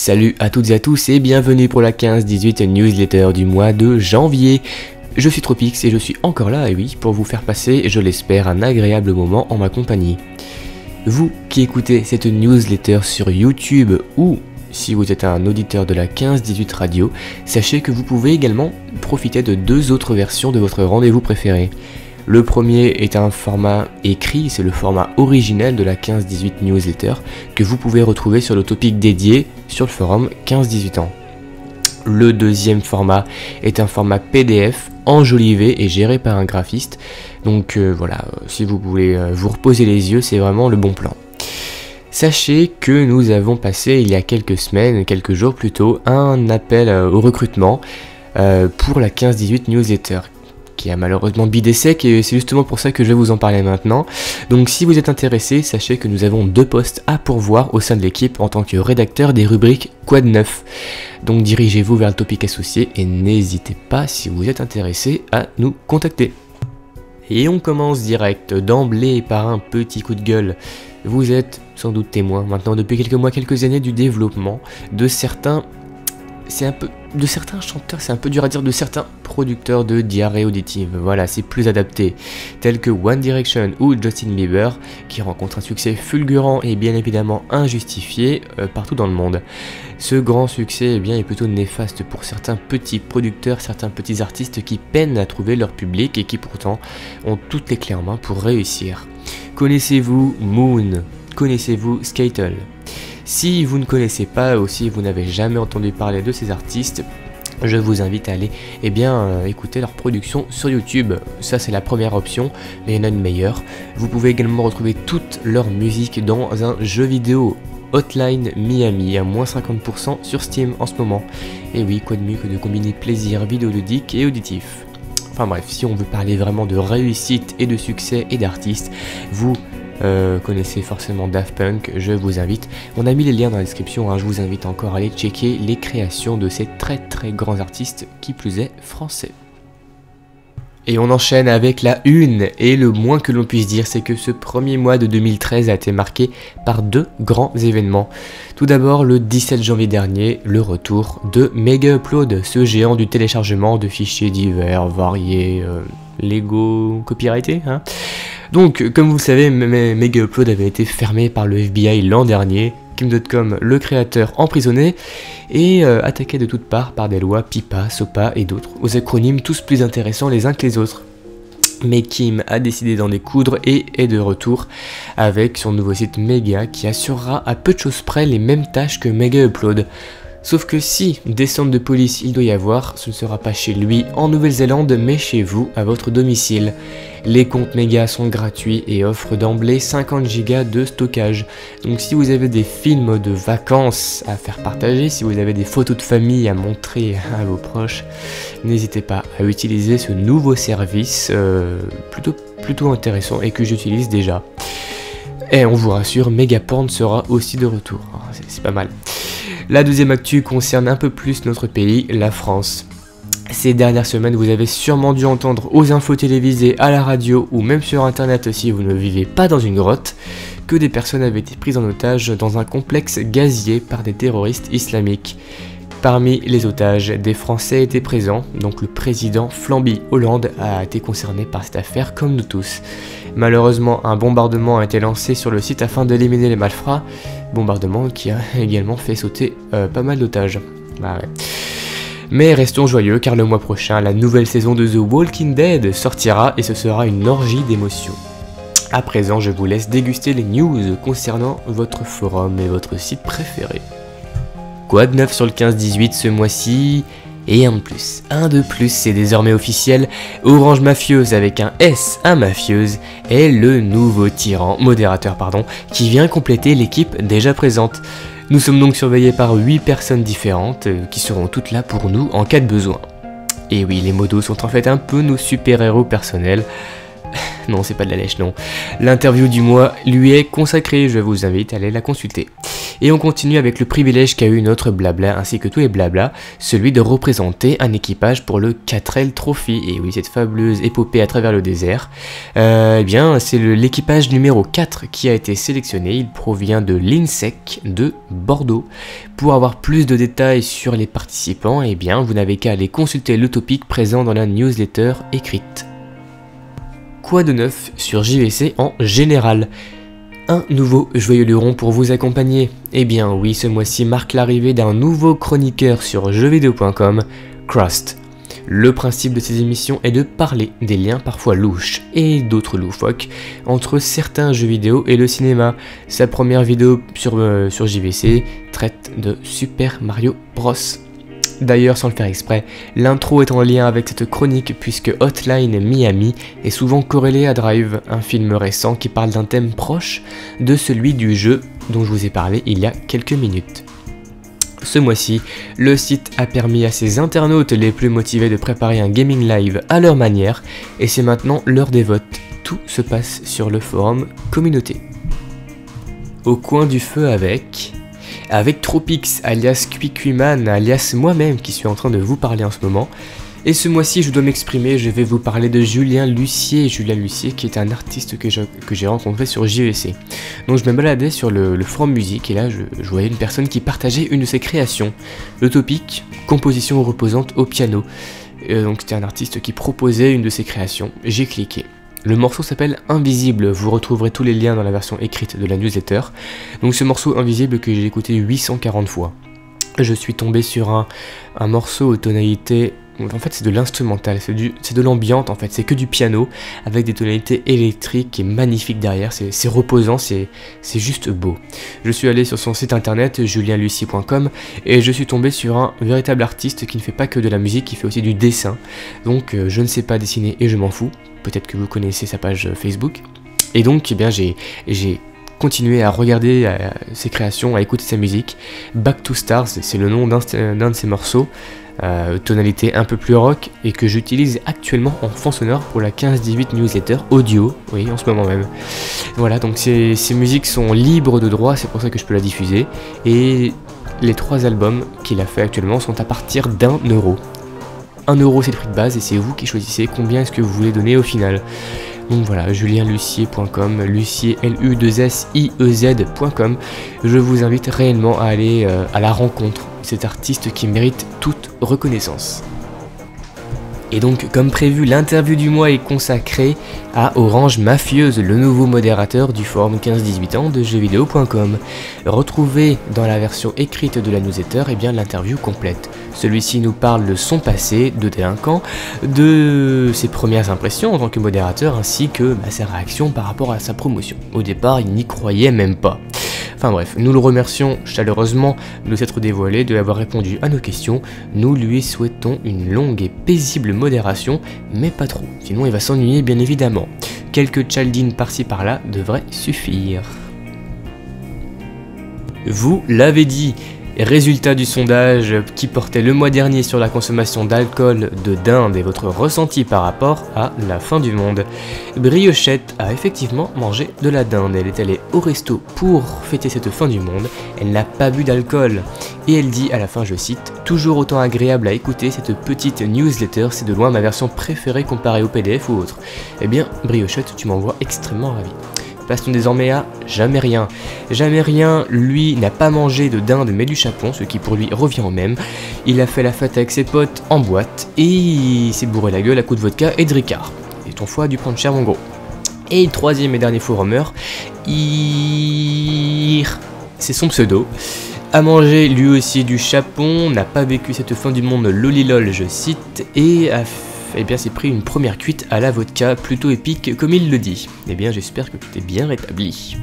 Salut à toutes et à tous et bienvenue pour la 15-18 newsletter du mois de janvier. Je suis Tropix et je suis encore là, et oui, pour vous faire passer, je l'espère, un agréable moment en ma compagnie. Vous qui écoutez cette newsletter sur YouTube ou si vous êtes un auditeur de la 15-18 radio, sachez que vous pouvez également profiter de deux autres versions de votre rendez-vous préféré. Le premier est un format écrit, c'est le format originel de la 15-18 newsletter que vous pouvez retrouver sur le topic dédié sur le forum 15-18 ans. Le deuxième format est un format PDF enjolivé et géré par un graphiste. Donc voilà, si vous voulez vous reposer les yeux, c'est vraiment le bon plan. Sachez que nous avons passé il y a quelques semaines, quelques jours plutôt, un appel au recrutement pour la 15-18 newsletter, qui a malheureusement bidé sec, et c'est justement pour ça que je vais vous en parler maintenant. Donc si vous êtes intéressé, sachez que nous avons 2 postes à pourvoir au sein de l'équipe en tant que rédacteur des rubriques Quoi de neuf. Donc dirigez-vous vers le topic associé et n'hésitez pas, si vous êtes intéressé, à nous contacter. Et on commence direct d'emblée par un petit coup de gueule. Vous êtes sans doute témoin maintenant depuis quelques mois, quelques années du développement de certains... de certains chanteurs, c'est un peu dur à dire, de certains producteurs de diarrhée auditive, voilà, c'est plus adapté, tels que One Direction ou Justin Bieber, qui rencontrent un succès fulgurant et bien évidemment injustifié partout dans le monde. Ce grand succès est plutôt néfaste pour certains petits producteurs, certains petits artistes qui peinent à trouver leur public et qui pourtant ont toutes les clés en main pour réussir. Connaissez-vous Moon? Connaissez-vous Skatel? Si vous ne connaissez pas ou si vous n'avez jamais entendu parler de ces artistes, je vous invite à aller écouter leur production sur YouTube. Ça c'est la première option, mais il y en a une meilleure. Vous pouvez également retrouver toute leur musique dans un jeu vidéo, Hotline Miami, à moins 50% sur Steam en ce moment. Et oui, quoi de mieux que de combiner plaisir vidéoludique et auditif. Enfin bref, si on veut parler vraiment de réussite et de succès et d'artistes, vous connaissez forcément Daft Punk, je vous invite, on a mis les liens dans la description, je vous invite encore à aller checker les créations de ces très grands artistes, qui plus est français. Et on enchaîne avec la une, et le moins que l'on puisse dire, c'est que ce premier mois de 2013 a été marqué par 2 grands événements. Tout d'abord, le 17 janvier dernier, le retour de Mega Upload, ce géant du téléchargement de fichiers divers, variés, légaux, copyrightés, Donc, comme vous le savez, Mega Upload avait été fermé par le FBI l'an dernier, Kim Dotcom, le créateur, emprisonné, et attaqué de toutes parts par des lois PIPA, SOPA et d'autres, aux acronymes tous plus intéressants les uns que les autres. Mais Kim a décidé d'en découdre et est de retour avec son nouveau site Mega qui assurera à peu de choses près les mêmes tâches que Mega Upload. Sauf que si descente de police il doit y avoir, ce ne sera pas chez lui en Nouvelle-Zélande, mais chez vous, à votre domicile. Les comptes Mega sont gratuits et offrent d'emblée 50 Go de stockage. Donc si vous avez des films de vacances à faire partager, si vous avez des photos de famille à montrer à vos proches, n'hésitez pas à utiliser ce nouveau service plutôt intéressant et que j'utilise déjà. Et on vous rassure, Megaporn sera aussi de retour, c'est pas mal. La deuxième actu concerne un peu plus notre pays, la France. Ces dernières semaines, vous avez sûrement dû entendre aux infos télévisées, à la radio ou même sur internet si vous ne vivez pas dans une grotte, que des personnes avaient été prises en otage dans un complexe gazier par des terroristes islamiques. Parmi les otages, des Français étaient présents, donc le président Flamby Hollande a été concerné par cette affaire comme nous tous. Malheureusement, un bombardement a été lancé sur le site afin d'éliminer les malfrats, bombardement qui a également fait sauter pas mal d'otages. Mais restons joyeux car le mois prochain, la nouvelle saison de The Walking Dead sortira et ce sera une orgie d'émotions. À présent, je vous laisse déguster les news concernant votre forum et votre site préféré. Quoi de neuf sur le 15-18 ce mois-ci? Et un de plus, c'est désormais officiel, Orange Mafieuse avec un S à Mafieuse est le nouveau modérateur, qui vient compléter l'équipe déjà présente. Nous sommes donc surveillés par 8 personnes différentes qui seront toutes là pour nous en cas de besoin. Et oui, les modos sont en fait un peu nos super-héros personnels. Non, c'est pas de la lèche, non. L'interview du mois lui est consacrée, je vous invite à aller la consulter. Et on continue avec le privilège qu'a eu notre blabla ainsi que tous les blabla, celui de représenter un équipage pour le 4L Trophy. Et oui, cette fabuleuse épopée à travers le désert. Eh bien, c'est l'équipage numéro 4 qui a été sélectionné. Il provient de l'INSEC de Bordeaux. Pour avoir plus de détails sur les participants, eh bien, vous n'avez qu'à aller consulter le topic présent dans la newsletter écrite. Quoi de neuf sur JVC en général? Un nouveau joyeux luron pour vous accompagner. Eh bien oui, ce mois-ci marque l'arrivée d'un nouveau chroniqueur sur jeuxvideo.com, Crust. Le principe de ces émissions est de parler des liens parfois louches et d'autres loufoques entre certains jeux vidéo et le cinéma. Sa première vidéo sur JVC traite de Super Mario Bros. D'ailleurs, sans le faire exprès, l'intro est en lien avec cette chronique puisque Hotline Miami est souvent corrélé à Drive, un film récent qui parle d'un thème proche de celui du jeu dont je vous ai parlé il y a quelques minutes. Ce mois-ci, le site a permis à ses internautes les plus motivés de préparer un gaming live à leur manière, et c'est maintenant l'heure des votes. Tout se passe sur le forum communauté. Au coin du feu avec Tropix, alias Quickman, alias moi-même qui suis en train de vous parler en ce moment. Et ce mois-ci, je dois m'exprimer, je vais vous parler de Julien Lucier. Julien Lucier qui est un artiste que j'ai rencontré sur JVC. Donc je me baladais sur le forum musique et là je voyais une personne qui partageait une de ses créations. Le topic, composition reposante au piano. Donc c'était un artiste qui proposait une de ses créations. J'ai cliqué. Le morceau s'appelle Invisible, vous retrouverez tous les liens dans la version écrite de la newsletter. Donc ce morceau Invisible que j'ai écouté 840 fois. Je suis tombé sur un morceau aux tonalités... En fait c'est de l'instrumental, c'est de l'ambiante en fait, c'est que du piano avec des tonalités électriques et magnifiques derrière, c'est reposant, c'est juste beau. Je suis allé sur son site internet julienlucier.com et je suis tombé sur un véritable artiste qui ne fait pas que de la musique, qui fait aussi du dessin. Donc je ne sais pas dessiner et je m'en fous, peut-être que vous connaissez sa page Facebook. Et donc eh bien j'ai continué à regarder ses créations, à écouter sa musique. Back to Stars, c'est le nom d'un de ses morceaux. Tonalité un peu plus rock et que j'utilise actuellement en fond sonore pour la 15-18 newsletter audio, oui en ce moment même. Voilà, donc ces musiques sont libres de droit, c'est pour ça que je peux la diffuser, et les 3 albums qu'il a fait actuellement sont à partir d'€1. 1€ c'est le prix de base et c'est vous qui choisissez combien est-ce que vous voulez donner au final. Donc voilà, julienlucier.com, Lucier Luciez.com. Je vous invite réellement à aller à la rencontre de cet artiste qui mérite toute reconnaissance. Et donc, comme prévu, l'interview du mois est consacrée à Orange Mafieuse, le nouveau modérateur du forum 15-18 ans de jeuxvideo.com. Retrouvez dans la version écrite de la newsletter l'interview complète. Celui-ci nous parle de son passé de délinquant, de ses premières impressions en tant que modérateur, ainsi que ses réactions par rapport à sa promotion. Au départ, il n'y croyait même pas. Enfin bref, nous le remercions chaleureusement de s'être dévoilé, de avoir répondu à nos questions. Nous lui souhaitons une longue et paisible modération, mais pas trop, sinon il va s'ennuyer bien évidemment. Quelques chaldines par-ci par-là devraient suffire. Vous l'avez dit, résultat du sondage qui portait le mois dernier sur la consommation d'alcool de dinde et votre ressenti par rapport à la fin du monde. Briochette a effectivement mangé de la dinde, elle est allée au resto pour fêter cette fin du monde, elle n'a pas bu d'alcool. Et elle dit à la fin, je cite, « Toujours autant agréable à écouter cette petite newsletter, c'est de loin ma version préférée comparée au PDF ou autre. » Eh bien, Briochette, tu m'envoies extrêmement ravi. Passons désormais à Jamais Rien. Jamais Rien, lui, n'a pas mangé de dinde mais du chapon, ce qui pour lui revient au même. Il a fait la fête avec ses potes en boîte et il s'est bourré la gueule à coups de vodka et de Ricard. Et ton foie a dû prendre cher mon gros. Et troisième et dernier forumer, c'est son pseudo. A mangé lui aussi du chapon, n'a pas vécu cette fin du monde lolilol, je cite, et s'est pris une première cuite à la vodka plutôt épique comme il le dit. Eh bien j'espère que tout est bien rétabli.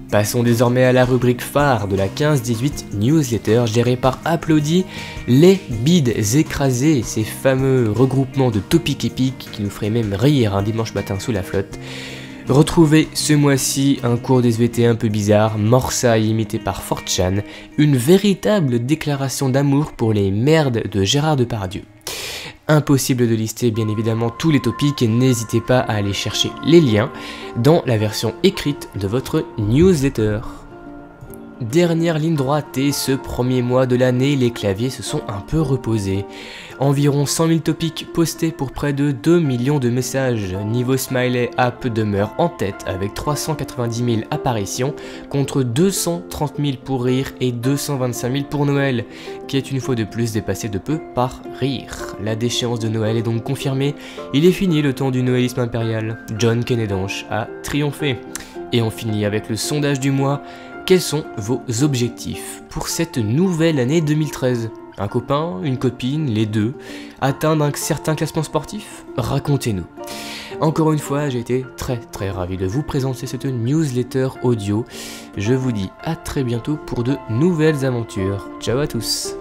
Passons désormais à la rubrique phare de la 15-18 newsletter gérée par Applaudi, les bides écrasés, ces fameux regroupements de topics épiques qui nous feraient même rire un dimanche matin sous la flotte. Retrouvez ce mois-ci un cours d'SVT un peu bizarre, Morsaille imité par 4chan, une véritable déclaration d'amour pour les merdes de Gérard Depardieu. Impossible de lister bien évidemment tous les topics et n'hésitez pas à aller chercher les liens dans la version écrite de votre newsletter. Dernière ligne droite et ce premier mois de l'année, les claviers se sont un peu reposés. Environ 100 000 topics postés pour près de 2 millions de messages. Niveau smiley, app demeure en tête avec 390 000 apparitions contre 230 000 pour rire et 225 000 pour Noël, qui est une fois de plus dépassé de peu par rire. La déchéance de Noël est donc confirmée, il est fini le temps du noëlisme impérial. John Kennedanche a triomphé. Et on finit avec le sondage du mois. Quels sont vos objectifs pour cette nouvelle année 2013 ? Un copain, une copine, les deux ? Atteindre un certain classement sportif ? Racontez-nous. Encore une fois, j'ai été très ravi de vous présenter cette newsletter audio. Je vous dis à très bientôt pour de nouvelles aventures. Ciao à tous.